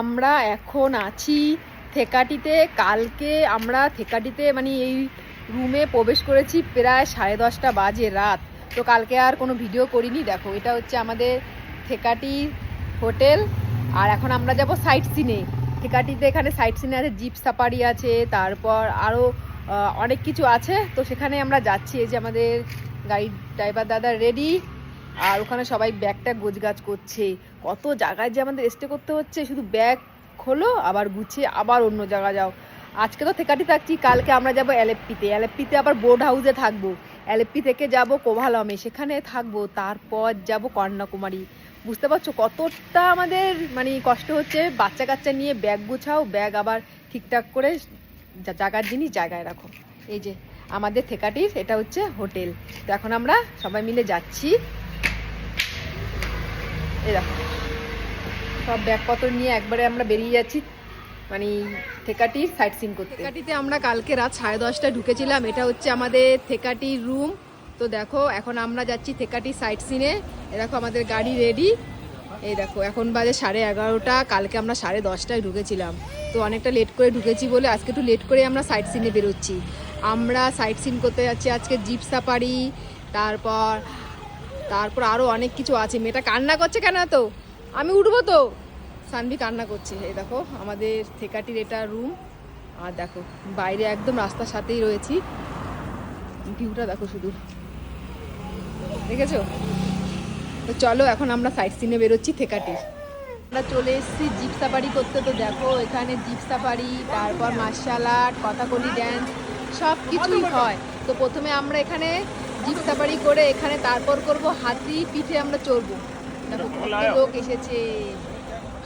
আমরা এখন আছি থেকাটিতে। কালকে আমরা থেকাটিতে মানে এই রুমে প্রবেশ করেছি প্রায় 10:30 বাজে রাত। তো কালকে আর কোনো ভিডিও করিনি। দেখো এটা হচ্ছে আমাদের থেকাটি হোটেল। আর এখন আমরা যাব সাইট সিনে। থেকাটিতে এখানে সাইট সিনে আছে, জিপ সাফারি আছে, তারপর আরও অনেক কিছু আছে। তো সেখানে আমরা যাচ্ছি। এই যে আমাদের গাড়ি ড্রাইভার দাদা রেডি, আর ওখানে সবাই ব্যাগটা গোছগাছ করছে। কত জায়গায় যে আমাদের স্টে করতে হচ্ছে, শুধু ব্যাগ খোলো আবার গুছিয়ে আবার অন্য জায়গা যাও। আজকে তো থেকাটি থাকছি, কালকে আমরা যাব এলেপ্পিতে আবার বোর্ড হাউসে থাকবো। এলেপ্পি থেকে যাব কোভালমে, সেখানে থাকবো, তারপর যাব কন্যাকুমারী। বুঝতে পারছো কতটা আমাদের মানে কষ্ট হচ্ছে। বাচ্চা কাচ্চা নিয়ে ব্যাগ গুছাও, ব্যাগ আবার ঠিকঠাক করে জায়গার জিনিস জায়গায় রাখো। এই যে আমাদের থেকাটির এটা হচ্ছে হোটেল। তো এখন আমরা সবাই মিলে যাচ্ছি। এই দেখো সব ব্যাগপত্র নিয়ে একবারে আমরা বেরিয়ে যাচ্ছি মানে থেকাটির সাইট সিন করতে। থেকাটিতে আমরা কালকে রাত 10:30টায় ঢুকেছিলাম। এটা হচ্ছে আমাদের থেকাটির রুম। তো দেখো এখন আমরা যাচ্ছি থেকাটির সাইট সিনে। এ দেখো আমাদের গাড়ি রেডি। এই দেখো এখন বাজে 11:30। কালকে আমরা 10:30টায় ঢুকেছিলাম। তো অনেকটা লেট করে ঢুকেছি বলে আজকে একটু লেট করে আমরা সাইট সিনে বেরোচ্ছি। আমরা সাইট সিন করতে যাচ্ছি আজকে জিপ সাফারি, তারপর আরও অনেক কিছু আছে। মেয়েটা কান্না করছে কেন? তো আমি উঠবো তো, সানভি কান্না করছে। এই দেখো আমাদের থেকাটির এটা রুম। আর দেখো বাইরে একদম রাস্তার সাথেই রয়েছি। ভিউটা দেখো শুধু, দেখেছো? তো চলো এখন আমরা সাইট সিনে বেরোচ্ছি থেকাটির। আমরা চলে এসেছি জিপ সাফারি করতে। তো দেখো এখানে জিপ সাফারি, তারপর মার্শাল আর্ট, কথাকলি ড্যান্স সব কিছুই হয়। তো প্রথমে আমরা এখানে জিপ সাফারি করে এখানে তারপর করব হাতি পিঠে আমরা চড়বো। দেখো কত লোক এসেছে।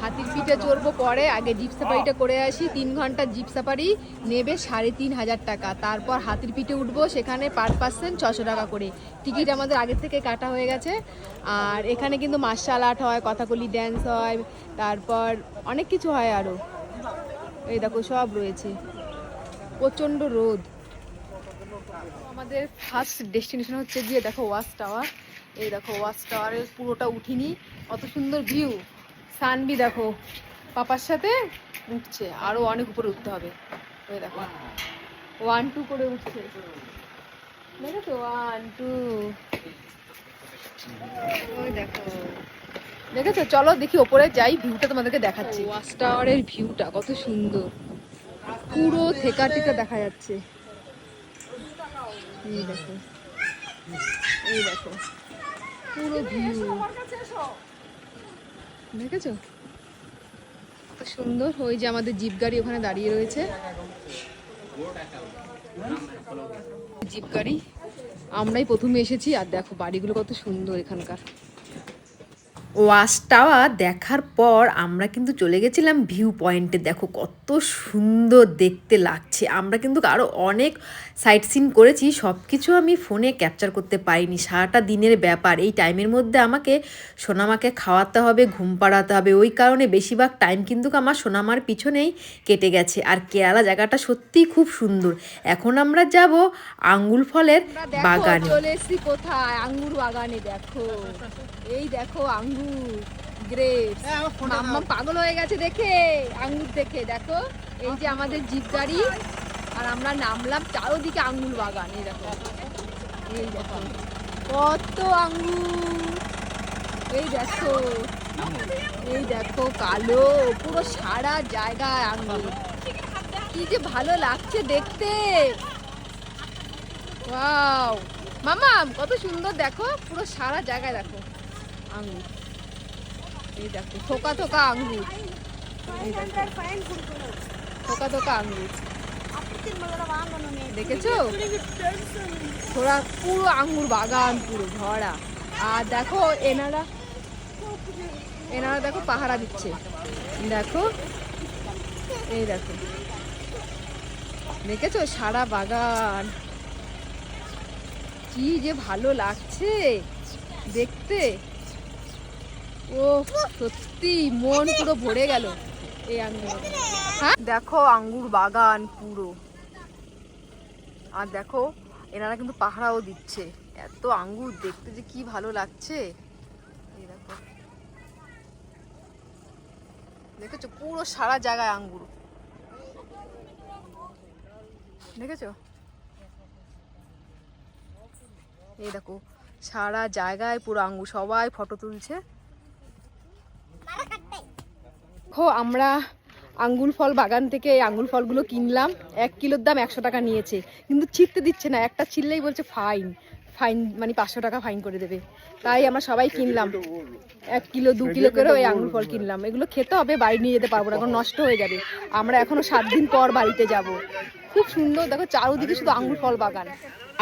হাতির পিঠে চড়বো পরে, আগে জিপ সাফারিটা করে আসি। 3 ঘন্টা জিপ সাফারি নেবে 3,500 টাকা। তারপর হাতির পিঠে উঠবো, সেখানে পার পার্সন 600 টাকা করে টিকিট আমাদের আগের থেকে কাটা হয়ে গেছে। আর এখানে কিন্তু মার্শাল আর্ট হয়, কথাকলি ড্যান্স হয়, তারপর অনেক কিছু হয় আরও। এই দেখো সব রয়েছে। প্রচণ্ড রোদ। আমাদের ফার্স্ট ডেস্টিনেশন হচ্ছে গিয়ে দেখো ওয়াচ টাওয়ার। এই দেখো ওয়াচ টাওয়ারের পুরোটা উঠিনি, কত সুন্দর ভিউ। সানবি দেখো পাপার সাথে উঠছে, আরো অনেক উপরে উঠতে হবে। ওই দেখো 1 2 করে উঠছে, দেখেছো 1 2। ওই দেখো দেখেছো? চলো দেখি ওপরে যাই, ভিউটা তোমাদেরকে দেখাচ্ছি। ওয়াচ টাওয়ারের ভিউটা কত সুন্দর, পুরো থেকাটিতে দেখা যাচ্ছে। এই দেখো, এই দেখো পুরো ভিউ, দেখেছো কত সুন্দর। ওই যে আমাদের জিপ গাড়ি ওখানে দাঁড়িয়ে রয়েছে, জিপ গাড়ি। আমরাই প্রথমে এসেছি। আর দেখো বাড়িগুলো কত সুন্দর এখানকার। ওয়াচ টাওয়ার দেখার পর আমরা কিন্তু চলে গেছিলাম ভিউ পয়েন্টে। দেখো কত সুন্দর দেখতে লাগছে। আমরা কিন্তু আরও অনেক সাইট সিন করেছি, সব কিছু আমি ফোনে ক্যাপচার করতে পারিনি। সারাটা দিনের ব্যাপার, এই টাইমের মধ্যে আমাকে সোনামাকে খাওয়াতে হবে, ঘুম পাড়াতে হবে। ওই কারণে বেশিরভাগ টাইম কিন্তু আমার সোনামার পিছনেই কেটে গেছে। আর কেরালা জায়গাটা সত্যিই খুব সুন্দর। এখন আমরা যাব আঙ্গুর ফলের বাগানে। চলে এসেছি কোথায়? আঙ্গুর বাগানে। দেখো এই দেখো আঙ্গুর, গ্রেপস। মাম্মা পাগল হয়ে গেছে দেখে, আঙ্গুর দেখে। দেখো এই যে আমাদের জিপ গাড়ি, আর আমরা নামলাম, চারোদিকে আঙ্গুর বাগান। এই দেখো, এই দেখো কত আঙ্গুর। এই দেখো, এই দেখো কালো, পুরো সারা জায়গায় আঙ্গুর। কি যে ভালো লাগছে দেখতে। ওয়াও মামা কত সুন্দর, দেখো পুরো সারা জায়গায় দেখো আঙ্গুর। এই দেখো থোকা থোকা আঙ্গুর, এই দেখো থোকা থোকা আঙ্গুর, দেখেছো? থোড়া পুরো আঙ্গুর বাগান পুরো ভরা। আর দেখো এনারা দেখো পাহারা দিচ্ছে। দেখো এই দেখো, দেখেছো সারা বাগান। কি যে ভালো লাগছে দেখতে। ও সত্যি মন পুরো ভরে গেল এই আঙ্গুর। হ্যাঁ দেখো আঙ্গুর বাগান পুরো। আর দেখো এনারা কিন্তু পাহারাও দিচ্ছে। এত আঙ্গুর দেখতে যে কি ভালো লাগছে। এই দেখো দেখেছো পুরো সারা জায়গায় আঙ্গুর, দেখেছো? এই দেখো সারা জায়গায় পুরো আঙ্গুর, সবাই ফটো তুলছে। আমরা আঙ্গুর ফল বাগান থেকে এই আঙ্গুর ফলগুলো কিনলাম, 1 কিলোর দাম 100 টাকা নিয়েছে, কিন্তু ছিঁড়তে দিচ্ছে না, একটা ছিঁড়লেই বলছে ফাইন ফাইন, মানে 500 টাকা ফাইন করে দেবে। তাই আমরা সবাই কিনলাম 1 কিলো 2 কিলো করে ওই আঙ্গুর ফল কিনলাম। এগুলো খেতে হবে, বাড়ি নিয়ে যেতে পারবো না, এখন নষ্ট হয়ে যাবে। আমরা এখনো 7 দিন পর বাড়িতে যাব। খুব সুন্দর, দেখো চারদিকে শুধু আঙ্গুর ফল বাগান।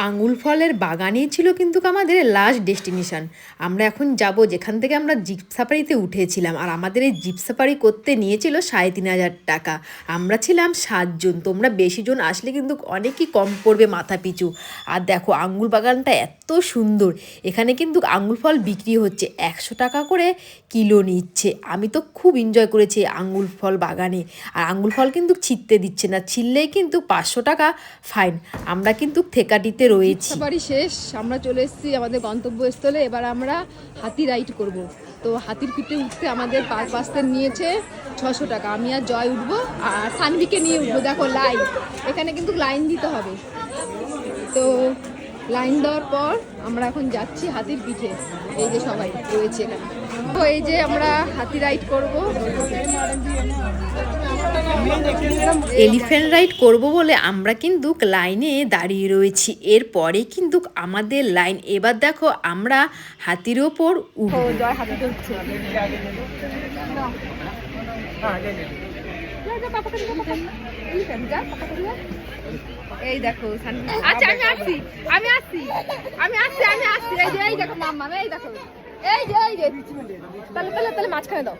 আঙ্গুর ফলের বাগানেই ছিল কিন্তু আমাদের লাস্ট ডেস্টিনেশন। আমরা এখন যাব যেখান থেকে আমরা জিপ সাফারিতে উঠেছিলাম, আর আমাদের এই জিপ সাফারি করতে নিয়েছিল 3500 টাকা। আমরা ছিলাম 7 জন, তোমরা বেশি জন আসলে কিন্তু অনেকই কম পড়বে মাথা পিছু। আর দেখো আঙ্গুর বাগানটা এত সুন্দর, এখানে কিন্তু আঙ্গুর ফল বিক্রি হচ্ছে 100 টাকা করে কিলো নিচ্ছে। আমি তো খুব এনজয় করেছি আঙ্গুর ফল বাগানে। আর আঙ্গুর ফল কিন্তু ছিঁড়তে দিচ্ছে না, ছিঁড়লেই কিন্তু 500 টাকা ফাইন। আমরা কিন্তু থেকাটিতে রয়েছি। বাড়ি শেষ, আমরা চলে এসেছি আমাদের গন্তব্যস্থলে। এবার আমরা হাতি রাইড করব। তো হাতির পিঠে উঠতে আমাদের পার পার্সন নিয়েছে 600 টাকা। আমি আর জয় উঠবো, আর সানভিকে নিয়ে উঠবো। দেখো লাইন, এখানে কিন্তু লাইন দিতে হবে। তো লাইন দেওয়ার পর আমরা এখন যাচ্ছি হাতির পিঠে। এই যে সবাই রয়েছে এখানে। তো এই যে আমরা হাতি রাইড করব, এলিফ্যান্ট রাইড করব বলে আমরা কিন্তু লাইনে দাঁড়িয়ে রয়েছি। এরপরে কিন্তু আমাদের লাইন। এবার দেখো আমরা হাতির ওপর উঠবো। জয় হাতিতে উঠছে। এই দেখো, আচ্ছা আমি আসছি আমি আসছি আমি আসছি আমি আসছি। এই যে এই দেখো মাম্মা, এই দেখো এই যে তাহলে তাহলে তাহলে মাঝখানে দাও।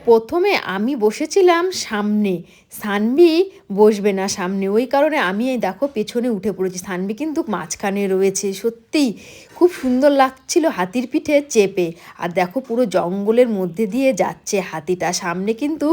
প্রথমে আমি বসেছিলাম সামনে, সানভি বসবে না সামনে, ওই কারণে আমি এই দেখো পেছনে উঠে পড়েছি। সানভি কিন্তু মাঝখানে রয়েছে। সত্যিই খুব সুন্দর লাগছিল হাতির পিঠে চেপে। আর দেখো পুরো জঙ্গলের মধ্যে দিয়ে যাচ্ছে হাতিটা, সামনে কিন্তু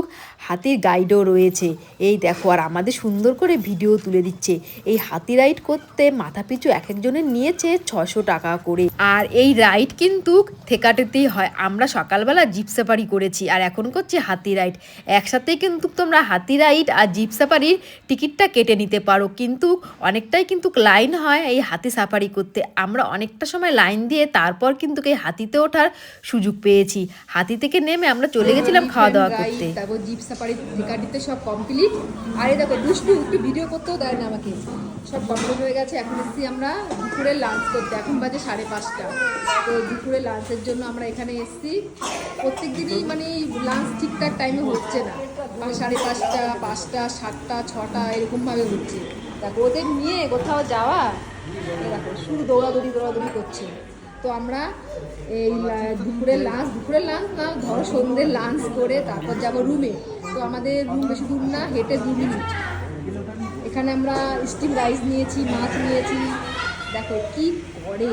হাতির গাইডও রয়েছে। এই দেখো, আর আমাদের সুন্দর করে ভিডিও তুলে দিচ্ছে। এই হাতি রাইড করতে মাথা পিছু এক একজনের নিয়েছে 600 টাকা করে। আর এই রাইড কিন্তু থেকাটেতেই হয়। আমরা সকালবেলা জিপ সাফারি করেছি, আর এখন করছি হাতি রাইড। একসাথেই কিন্তু তোমরা হাতি রাইড আর জিপ সাফারির টিকিটটা কেটে নিতে পারো, কিন্তু অনেকটাই কিন্তু লাইন হয় এই হাতি সাফারি করতে। আমরা অনেকটা সময় লাইন দিয়ে তারপর কিন্তু এই হাতিতে ওঠার সুযোগ পেয়েছি। হাতি থেকে নেমে আমরা চলে গেছিলাম খাওয়া দাওয়া করতে। তারপর জিপ সাফারি টিকিটে সব কমপ্লিট। আর এই দেখো দুষ্টু একটু ভিডিও করতেও দেয় না আমাকে, সব কমপ্লিট হয়ে গেছে। এখন এসেছি আমরা দুপুরে লাঞ্চ করতে, এখন বাজে 5:30। তো দুপুরে লাঞ্চের জন্য আমরা এখানে এসেছি। প্রত্যেক দিনই মানে লাঞ্চ ঠিকঠাক টাইমে হচ্ছে না, 5:30, 5টা, 7টা, 6টা এরকমভাবে হচ্ছে। দেখো ওদের নিয়ে কোথাও যাওয়া, দেখো শুধু দৌড়াদৌড়ি করছে। তো আমরা এই দুপুরের লাঞ্চ না, ধরো সন্ধ্যের লাঞ্চ করে তারপর যাবো রুমে। তো আমাদের রুম বেশি দূর না, হেঁটে 2 মিনিট। এখানে আমরা স্টিম রাইস নিয়েছি, মাছ নিয়েছি। দেখো কি করে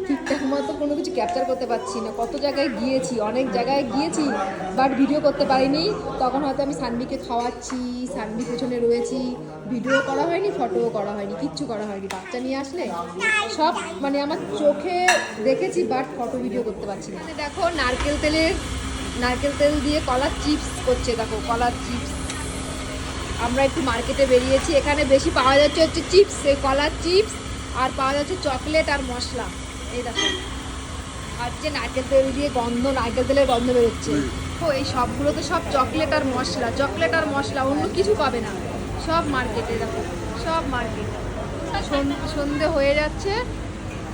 ঠিকঠাক মতো কোনো কিছু ক্যাপচার করতে পারছি না। কত জায়গায় গিয়েছি, অনেক জায়গায় গিয়েছি, বাট ভিডিও করতে পারিনি। তখন হয়তো আমি সানভিকে খাওয়াচ্ছি, সানভি পেছনে রয়েছি, ভিডিও করা হয়নি, ফটোও করা হয়নি, কিচ্ছু করা হয়নি। বাচ্চা নিয়ে আসলে সব মানে আমার চোখে দেখেছি, বাট ফটো ভিডিও করতে পারছি না। দেখো নারকেল তেল দিয়ে কলার চিপস করছে। দেখো কলার চিপস। আমরা একটু মার্কেটে বেরিয়েছি, এখানে বেশি পাওয়া যাচ্ছে হচ্ছে চিপস, এই কলার চিপস, আর পাওয়া যাচ্ছে চকলেট আর মশলা। এই দেখো, আর যে নারকেল তেল দিয়ে নারকেল তেলের গন্ধ বেরোচ্ছে। তো এই সবগুলো তো সব চকলেট আর মশলা, অন্য কিছু পাবে না। সব মার্কেটে দেখো, সব মার্কেট। সন্ধে হয়ে যাচ্ছে,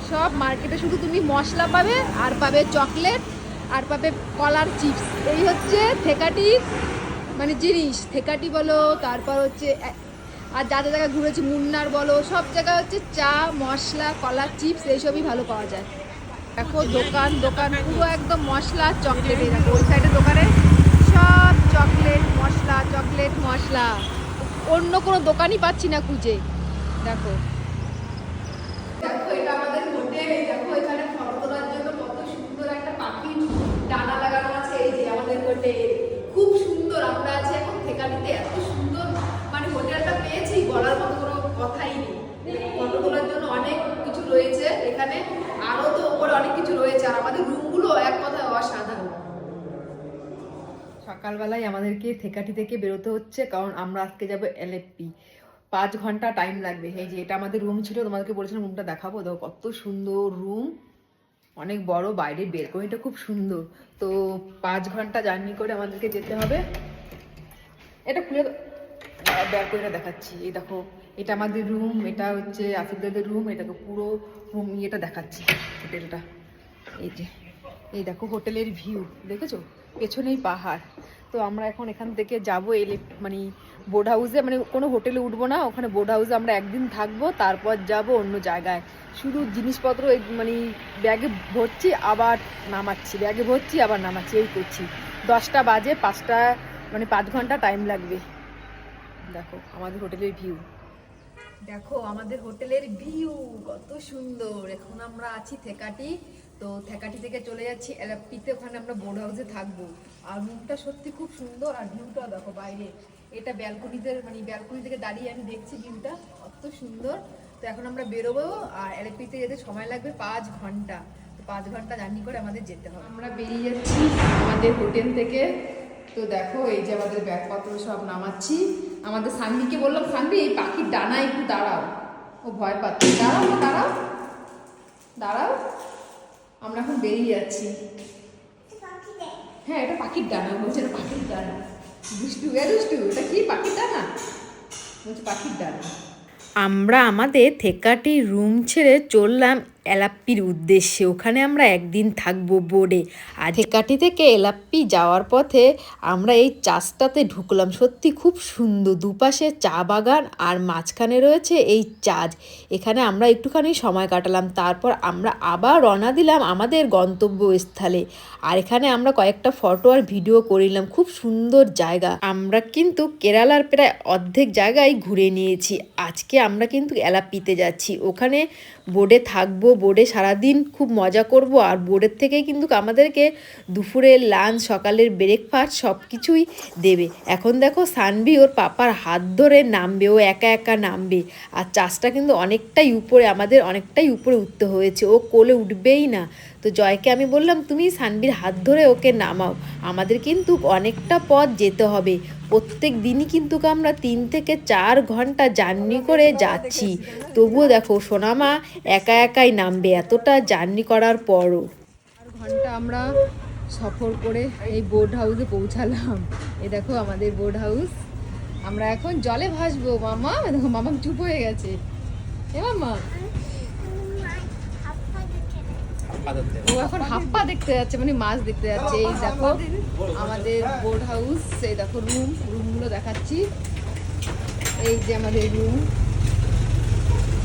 সব মার্কেটে শুধু তুমি মশলা পাবে, আর পাবে চকলেট, আর পাবে কলার চিপস। এই হচ্ছে থেকাটির মানে জিনিস। থেকাটি বলো, তারপর হচ্ছে আর যা জায়গায় ঘুরেছি, মুন্নার বলো, সব জায়গায় হচ্ছে চা, মশলা, কলার চিপস এইসবই ভালো পাওয়া যায়। দেখো দোকান পুরো একদম মশলা চকলেট। দেখো ওই সাইডের দোকানে সব চকলেট মশলা, অন্য কোনো দোকানই পাচ্ছি না খুঁজে। দেখো এটা আমাদের হোটেল। দেখো এখানে ফটো তোলার জন্য কত সুন্দর একটা পাখির ডানা লাগানো আছে। এই যে আমাদের হোটেল, খুব সুন্দর। আমরা আছি এখন থেকাটিতে, এত সুন্দর মানে হোটেলটা পেয়েছি, বলার মতো কোনো কথাই নেই। ফটো তোলার জন্য অনেক কিছু রয়েছে এখানে, আরো তো উপরে অনেক কিছু রয়েছে। আর আমাদের রুমগুলো এক কথায় অসাধারণ। সকালবেলায় আমাদেরকে থেকাটি থেকে বেরোতে হচ্ছে, কারণ আমরা আজকে যাবো এলএফপি। 5 ঘন্টা টাইম লাগবে। এই যে এটা আমাদের রুম ছিল, তোমাদেরকে বলেছিলাম রুমটা দেখাবো। দেখো কত সুন্দর রুম, অনেক বড়, বাইরের বেলকনিটা খুব সুন্দর। তো 5 ঘন্টা জার্নি করে আমাদেরকে যেতে হবে। এটা খুলে বেলকনিটা দেখাচ্ছি। এই দেখো, এটা আমাদের রুম, এটা হচ্ছে আসিফদের রুম। এটাকে পুরো রুম ইয়েটা দেখাচ্ছি, হোটেলটা। এই যে এই দেখো হোটেলের ভিউ, দেখেছো? পেছনেই পাহাড়। তো আমরা এখন এখান থেকে যাবো মানে বোট হাউসে, মানে কোনো হোটেলে উঠবো না, ওখানে বোট হাউসে আমরা একদিন থাকবো, তারপর যাব অন্য জায়গায়। শুধু জিনিসপত্র মানে ব্যাগে ভরছি আবার নামাচ্ছি, ব্যাগে ভরছি আবার নামাচ্ছি, এই করছি। 10টা বাজে, 5টা মানে 5 ঘন্টা টাইম লাগবে। দেখো আমাদের হোটেলের ভিউ, দেখো আমাদের হোটেলের ভিউ কত সুন্দর। এখন আমরা আছি থেকাটি, তো থেকাটি থেকে চলে যাচ্ছি এলএফপিতে, ওখানে আমরা বোর্ড হাউসে থাকবো। আর রুমটা সত্যি খুব সুন্দর, আর ভিউটা দেখো বাইরে, এটা ব্যালকনিতে, মানে ব্যালকনি থেকে দাঁড়িয়ে আমি দেখছি ভিউটা কত সুন্দর। তো এখন আমরা বেরোবো, আর এলএফপিতে যেতে সময় লাগবে 5 ঘন্টা। তো 5 ঘন্টা জার্নি করে আমাদের যেতে হবে। আমরা বেরিয়ে যাচ্ছি আমাদের হোটেল থেকে। তো দেখো এই যে আমাদের ব্যাগপত্র সব নামাচ্ছি। আমাদের সানভিকে বললাম, সানভি এই পাখির ডানায় একটু দাঁড়াও, ও ভয় পাচ্ছে। দাঁড়াও না, দাঁড়াও দাঁড়াও। আমরা এখন বেরিয়ে যাচ্ছি। হ্যাঁ এটা পাখির ডানা বলছে, এটা পাখির ডানা। দুষ্টু দুষ্টু, এটা কি পাখির ডানা বলছে, পাখির ডানা। আমরা আমাদের থেকাটি রুম ছেড়ে চললাম এলাপ্পির উদ্দেশ্যে। ওখানে আমরা একদিন থাকবো বোর্ডে। আর থেকাটি থেকে এলাপ্পি যাওয়ার পথে আমরা এই চাষটাতে ঢুকলাম। সত্যি খুব সুন্দর, দুপাশে চা বাগান আর মাঝখানে রয়েছে এই চাষ। এখানে আমরা একটুখানি সময় কাটালাম, তারপর আমরা আবার রওনা দিলাম আমাদের গন্তব্যস্থলে। আর এখানে আমরা কয়েকটা ফটো আর ভিডিও করিলাম। খুব সুন্দর জায়গা। আমরা কিন্তু কেরালার প্রায় অর্ধেক জায়গায় ঘুরে নিয়েছি। আজকে আমরা কিন্তু এলাপ্পিতে যাচ্ছি, ওখানে বোর্ডে থাকবো, বোর্ডে সারাদিন খুব মজা করব। আর বোর্ডের থেকেই কিন্তু আমাদেরকে দুপুরের লাঞ্চ, সকালের ব্রেকফাস্ট সব কিছুই দেবে। এখন দেখো সানভি ওর পাপার হাত ধরে নামবে, ও একা একা নামবে। আর চাষটা কিন্তু অনেকটাই উপরে, আমাদের অনেকটাই উপরে উঠতে হয়েছে, ও কোলে উঠবেই না। তো জয়কে আমি বললাম তুমি সানভির হাত ধরে ওকে নামাও, আমাদের কিন্তু অনেকটা পথ যেতে হবে। প্রত্যেক দিনই কিন্তু আমরা 3 থেকে 4 ঘন্টা জার্নি করে যাচ্ছি। তবুও দেখো সোনামা একা একাই নামবে এতটা জার্নি করার পরও। 4 ঘন্টা আমরা সফর করে এই বোট হাউসে পৌঁছালাম। এই দেখো আমাদের বোট হাউস। আমরা এখন জলে ভাসবো। মামা দেখো, মামা চুপ হয়ে গেছে। এ মামা, ও এখন হাপ্পা দেখতে যাচ্ছে, মানে মাছ দেখতে যাচ্ছে। এই দেখো আমাদের বোট হাউস, এই দেখো রুমগুলো দেখাচ্ছি। এই যে আমাদের রুম,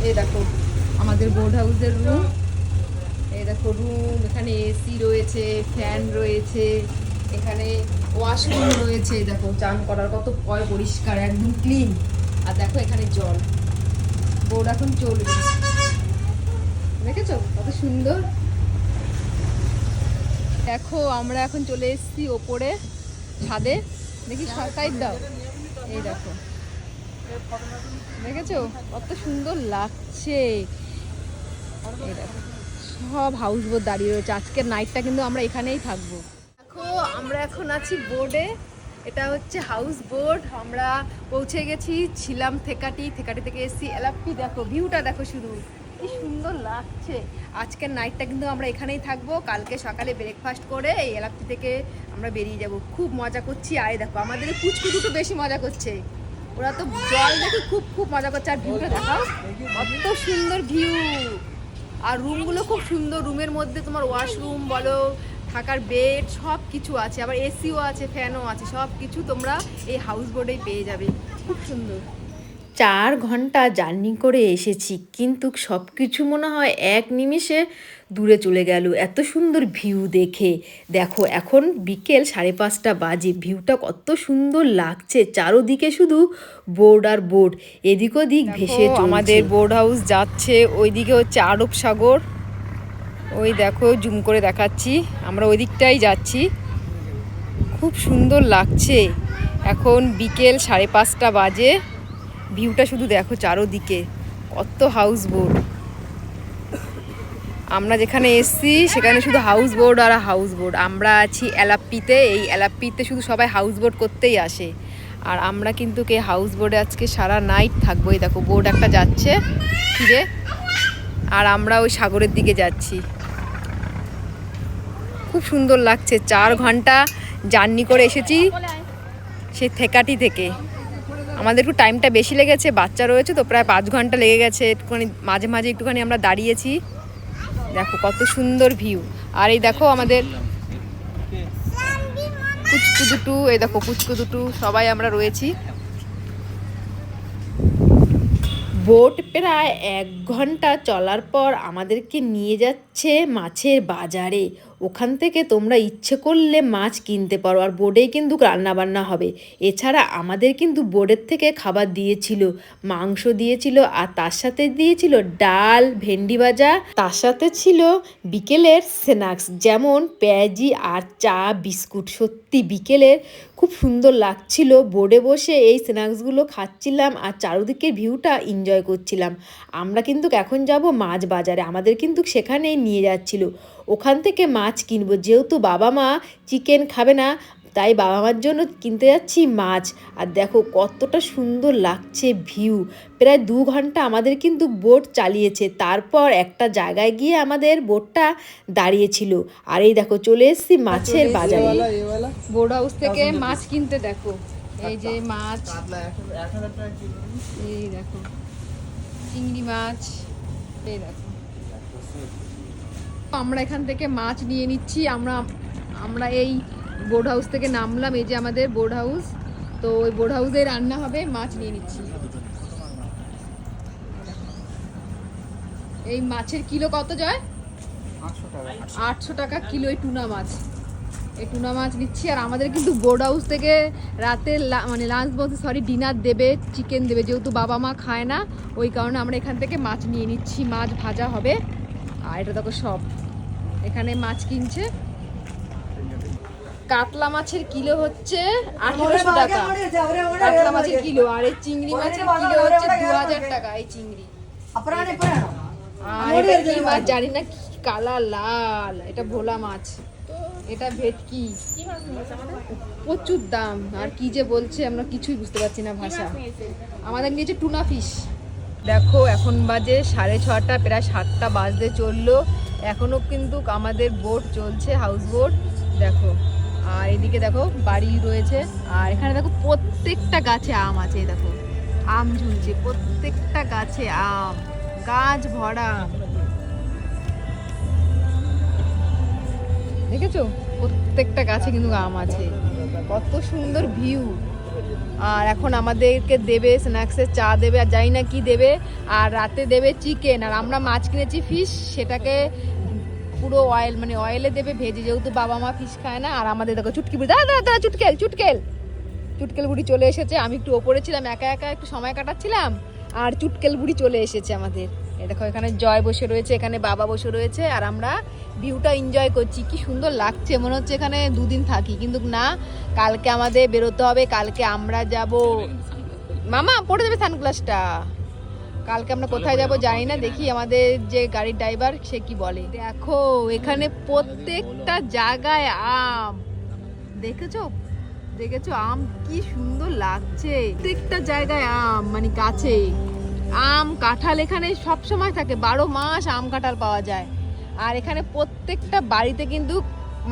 এই দেখো আমাদের বোট হাউসের রুম। এই দেখো রুম, এখানে এসি রয়েছে, ফ্যান রয়েছে, এখানে ওয়াশরুম রয়েছে। দেখো চান করার কত পরিষ্কার, একদম ক্লিন। আর দেখো এখানে জল। বোট এখন চলবে, দেখেছো কত সুন্দর। দেখো আমরা এখন চলে এসেছি ওপরে ছাদে, দেখি সাইড দাও। এই দেখো, দেখেছো কত সুন্দর লাগছে। এই দেখো সব হাউস বোট দাঁড়িয়ে রয়েছে। আজকের নাইটটা কিন্তু আমরা এখানেই থাকবো। দেখো আমরা এখন আছি বোর্ডে, এটা হচ্ছে হাউস বোট। আমরা পৌঁছে গেছি, ছিলাম থেকাটি থেকে এসেছি এলাপ্পি। দেখো ভিউটা দেখো শুধু, কি সুন্দর লাগছে। আজকের নাইটটা কিন্তু আমরা এখানেই থাকবো। কালকে সকালে ব্রেকফাস্ট করে এই এলাপ্পি থেকে আমরা বেরিয়ে যাব। খুব মজা করছি। আর দেখো আমাদের পুচকু দুটো বেশি মজা করছে, ওরা তো জল দেখে খুব খুব মজা করছে। আর ভিউটা দেখাও, কত সুন্দর ভিউ। আর রুমগুলো খুব সুন্দর। রুমের মধ্যে তোমার ওয়াশরুম বলো, থাকার বেড সব কিছু আছে, আবার এসিও আছে, ফ্যানও আছে, সব কিছু তোমরা এই হাউস বোটেই পেয়ে যাবে। খুব সুন্দর। 4 ঘন্টা জার্নি করে এসেছি, কিন্তু সব কিছু মনে হয় এক নিমিষে দূরে চলে গেল এত সুন্দর ভিউ দেখে। দেখো এখন বিকেল 5:30 বাজে, ভিউটা কত সুন্দর লাগছে। চারোদিকে শুধু বোর্ড আর বোর্ড, এদিক ওদিক ভেসে চলছে। আমাদের বোর্ড হাউস যাচ্ছে, ওইদিকে হচ্ছে আরব সাগর। ওই দেখো জুম করে দেখাচ্ছি, আমরা ওই দিকটাই যাচ্ছি। খুব সুন্দর লাগছে। এখন বিকেল 5:30 বাজে, ভিউটা শুধু দেখো চারোদিকে কত হাউস বোট। আমরা যেখানে এসছি সেখানে শুধু হাউস বোট আর হাউস বোট। আমরা আছি এলাপ্পিতে, এই এলাপ্পিতে শুধু সবাই হাউস বোট করতেই আসে। আর আমরা কিন্তু কে হাউস বোটে আজকে সারা নাইট থাকবো। এই দেখো বোট একটা যাচ্ছে ফিরে, আর আমরা ওই সাগরের দিকে যাচ্ছি। খুব সুন্দর লাগছে। 4 ঘন্টা জার্নি করে এসেছি সেই থেকাটি থেকে। আমাদের একটু টাইমটা বেশি লেগেছে, বাচ্চা রয়েছে তো প্রায় 5 ঘন্টা লেগে গেছে। একটুখানি মাঝে মাঝে একটুখানি আমরা দাঁড়িয়েছি। দেখো কত সুন্দর ভিউ। আর এই দেখো আমাদের পুচকুদুটু, এই দেখো পুচকুদুটু সবাই আমরা রয়েছি। বোট প্রায় 1 ঘন্টা চলার পর আমাদেরকে নিয়ে যাচ্ছে মাছের বাজারে। ওখান থেকে তোমরা ইচ্ছে করলে মাছ কিনতে পারো, আর বোর্ডেই কিন্তু রান্নাবান্না হবে। এছাড়া আমাদের কিন্তু বোর্ডের থেকে খাবার দিয়েছিল, মাংস দিয়েছিল, আর তার সাথে দিয়েছিল ডাল, ভেন্ডি ভাজা, তার সাথে ছিল বিকেলের স্ন্যাক্স যেমন পেঁয়াজি আর চা, বিস্কুট। সত্যি বিকেলের খুব সুন্দর লাগছিল। বোর্ডে বসে এই স্ন্যাক্সগুলো খাচ্ছিলাম আর চারিদিকের ভিউটা এনজয় করছিলাম। আমরা কিন্তু এখন যাব মাছ বাজারে, আমাদের কিন্তু সেখানেই নিয়ে যাচ্ছিল। ওখান থেকে মাছ কিনবো, যেহেতু বাবা মা চিকেন খাবে না, তাই বাবা মার জন্য কিনতে যাচ্ছি মাছ। আর দেখো কতটা সুন্দর লাগছে ভিউ। প্রায় 2 ঘন্টা আমাদের কিন্তু বোট চালিয়েছে, তারপর একটা জায়গায় গিয়ে আমাদের বোটটা দাঁড়িয়েছিল। আর এই দেখো চলে এসেছি মাছের বাজারে। বোট হাউস থেকে মাছ কিনতে দেখো, এই যে মাছ, এই দেখো চিংড়ি মাছ, এই দেখো আমরা এখান থেকে মাছ নিয়ে নিচ্ছি। আমরা এই বোট হাউস থেকে নামলাম, এই যে আমাদের বোট হাউস, তো ওই বোট হাউসে রান্না হবে, মাছ নিয়ে নিচ্ছি। এই মাছের কিলো কত যায়? 800 টাকা কিলো এই টুনা মাছ। এই টুনা মাছ নিচ্ছি। আর আমাদের কিন্তু বোট হাউস থেকে রাতে মানে লাঞ্চ বলতে ডিনার দেবে, চিকেন দেবে, যেহেতু বাবা মা খায় না, ওই কারণে আমরা এখান থেকে মাছ নিয়ে নিচ্ছি। মাছ ভাজা হবে। আর এটা দেখো সব এখানে মাছ কিনছে। কাতলা মাছের কিলো হচ্ছে 1800 টাকা, কাতলা মাছের কিলো। আর এই চিংড়ি মাছের কিলো হচ্ছে 2000 টাকা এই চিংড়ি। আর এটা কি মাছ জানি না, কালা লাল, এটা ভোলা মাছ, এটা ভেটকি। প্রচুর দাম, আর কি যে বলছে আমরা কিছুই বুঝতে পারছি না ভাষা। আমাদের নিয়েছে টুনা ফিশ। দেখো এখন বাজে 6:30, প্রায় 7টা বাজতে চললো, এখনো কিন্তু আমাদের বোট চলছে, হাউস বোট। দেখো আর এদিকে দেখো বাড়ি রয়েছে। আর এখানে দেখো প্রত্যেকটা গাছে আম আছে, দেখো আম ঝুলছে, প্রত্যেকটা গাছে আম, গাছ ভরা। দেখেছো প্রত্যেকটা গাছে কিন্তু আম আছে। কত সুন্দর ভিউ। আর এখন আমাদেরকে দেবে স্ন্যাক্সের চা দেবে, আর জানি না কি দেবে। আর রাতে দেবে চিকেন। আর আমরা মাছ কিনেছি ফিশ, সেটাকে পুরো অয়েল মানে অয়েলে দেবে ভেজে, যেহেতু বাবা মা ফিশ খায় না। আর আমাদের দেখো চুটকি বুড়ি, দাদা দাদা চুটকেল চুটকেল চুটকেল বুড়ি চলে এসেছে। আমি একটু ওপরে ছিলাম, একা একা একটু সময় কাটাচ্ছিলাম, আর চুটকেল বুড়ি চলে এসেছে আমাদের। দেখো এখানে জয় বসে রয়েছে, এখানে বাবা বসে রয়েছে, আর আমরা ভিউটা এনজয় করছি। কি সুন্দর লাগছে, মনে হচ্ছে এখানে 2 দিন থাকি, কিন্তু না, কালকে আমাদের বেরোতে হবে। কালকে আমরা যাব, মামা পড়ে যাবে সানগ্লাসটা। কালকে আমরা কোথায় যাব জানি না, দেখি আমাদের যে গাড়ির ড্রাইভার সে কি বলে। দেখো এখানে প্রত্যেকটা জায়গায় আম, দেখেছো দেখেছো আম কি সুন্দর লাগছে। প্রত্যেকটা জায়গায় আম, মানে গাছে আম, কাঁঠাল এখানে সব সময় থাকে, 12 মাস আম কাঁঠাল পাওয়া যায়। আর এখানে প্রত্যেকটা বাড়িতে কিন্তু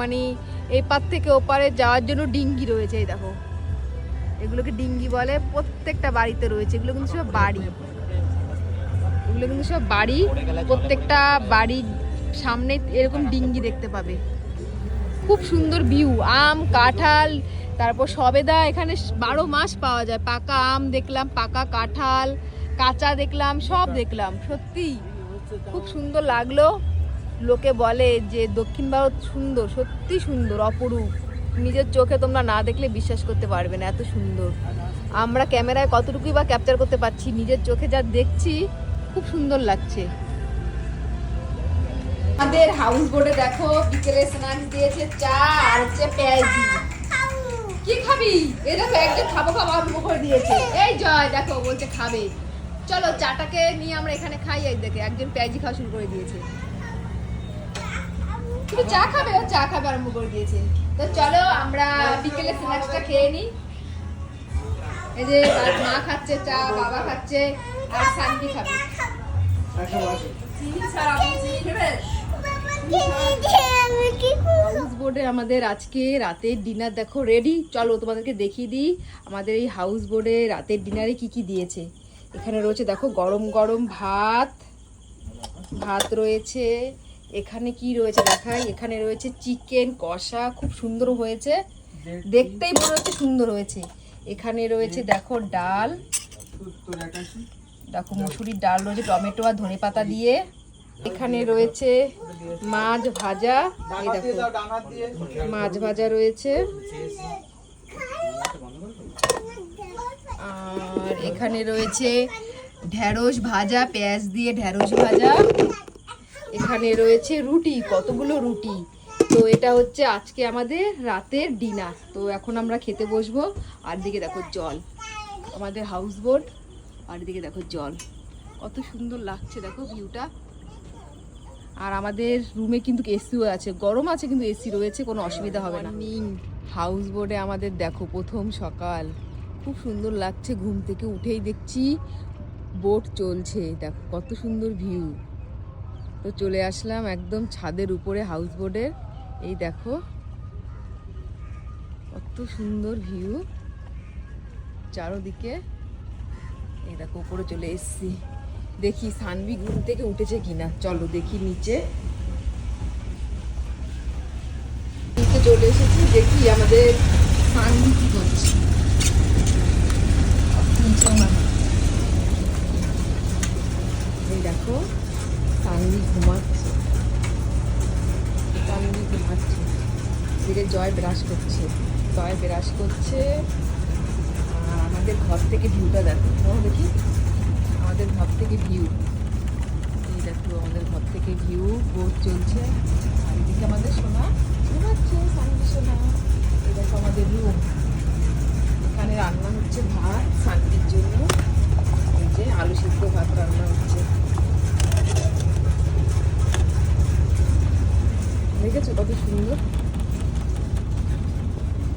মানে এপার থেকে ওপারে যাওয়ার জন্য ডিঙ্গি রয়েছে। এই দেখো এগুলোকে ডিঙ্গি বলে, প্রত্যেকটা বাড়িতে রয়েছে। এগুলো কিন্তু সব বাড়ি, এগুলো কিন্তু সব বাড়ি, প্রত্যেকটা বাড়ির সামনে এরকম ডিঙ্গি দেখতে পাবে। খুব সুন্দর ভিউ, আম, কাঁঠাল, তারপর সবেদা এখানে 12 মাস পাওয়া যায়। পাকা আম দেখলাম, পাকা কাঁঠাল, কাঁচা দেখলাম, সব দেখলাম। সত্যি খুব সুন্দর লাগলো। লোকে বলে যে দক্ষিণ ভারত সুন্দর, সত্যি সুন্দর, অপরূপ। নিজের চোখে তোমরা না দেখলে বিশ্বাস করতে পারবে না, এত সুন্দর। আমরা ক্যামেরায় কতটুকুই বা ক্যাপচার করতে পারছি, নিজের চোখে যা দেখছি খুব সুন্দর লাগছে। আমাদের হাউস বোটে দেখো বিকেলে স্ন্যাক্স দিয়েছে, চা আর হচ্ছে পেঁয়াজি। কি খাবি? এই দেখো একজন খাবো খাবো আরম্ভ করে দিয়েছে। এই জয় দেখো বলছে খাবে, চলো চাটাকে নিয়ে আমরা এখানে খাই। এই দেখে একজন পেঁয়াজি খাওয়া শুরু করে দিয়েছে। তুমি চা খাবে? ও চা খাবে আরম্ভ করে দিয়েছে। তো চলো আমরা বিকেলে স্ন্যাক্সটা খেয়ে নিই। এই যে মা খাচ্ছে চা, বাবা খাচ্ছে, আর সানকি খাবে। হাউস বোটে আমাদের আজকে রাতের ডিনার দেখো রেডি। চলো তোমাদেরকে দেখিয়ে দিই আমাদের এই হাউস বোটে রাতের ডিনারে কি কি দিয়েছে। এখানে রয়েছে দেখো গরম গরম ভাত, ভাত রয়েছে। এখানে কি রয়েছে দেখাই, এখানে রয়েছে চিকেন কষা, খুব সুন্দর হয়েছে, দেখতেই মনে হচ্ছে সুন্দর হয়েছে। এখানে রয়েছে দেখো ডাল, দেখো মসুরির ডাল রয়েছে টমেটো আর ধনেপাতা দিয়ে। এখানে রয়েছে মাছ ভাজা, এই দেখো মাছ ভাজা রয়েছে। আর এখানে রয়েছে ঢেঁড়স ভাজা, পেঁয়াজ দিয়ে ঢেঁড়স ভাজা। এখানে রয়েছে রুটি, কতগুলো রুটি। তো এটা হচ্ছে আজকে আমাদের রাতের ডিনার। তো এখন আমরা খেতে বসবো। আর দিকে দেখো জল, আমাদের হাউস বোট, আর দিকে দেখো জল, কত সুন্দর লাগছে দেখো ভিউটা। আর আমাদের রুমে কিন্তু এসিও আছে, গরম আছে কিন্তু এসি রয়েছে, কোনো অসুবিধা হবে না। হাউস বোটে আমাদের দেখো প্রথম সকাল, খুব সুন্দর লাগছে। ঘুম থেকে উঠেই দেখছি বোট চলছে, দেখো কত সুন্দর ভিউ। তো চলে আসলাম একদম ছাদের উপরে হাউস বোটের। এই দেখো কত সুন্দর ভিউ চারোদিকে। এই দেখো উপরে চলে এসছি, দেখি সানভি ঘুম থেকে উঠেছে কিনা। চলো দেখি নিচে নিচে চলে এসেছি, দেখি আমাদের সানভি কি করছে। এই দেখো সানভি ঘুমাচ্ছে, সানভি ঘুমাচ্ছে। ধীরে জয় ব্রাশ করছে, জয় ব্রাশ করছে। আর আমাদের ঘর থেকে ভিউটা দেখো, দেখি আমাদের ঘর থেকে ভিউ। এই দেখো আমাদের ঘর থেকে ভিউ, বোট চলছে। আর এদিকে আমাদের সোনা ঘুমাচ্ছে, সানভি সোনা। এই দেখো আমাদের রুম, এখানে রান্না হচ্ছে ভাত সানভির জন্য। এই যে আলু সিদ্ধ ভাত রান্না হচ্ছে, দেখেছো কত সুন্দর।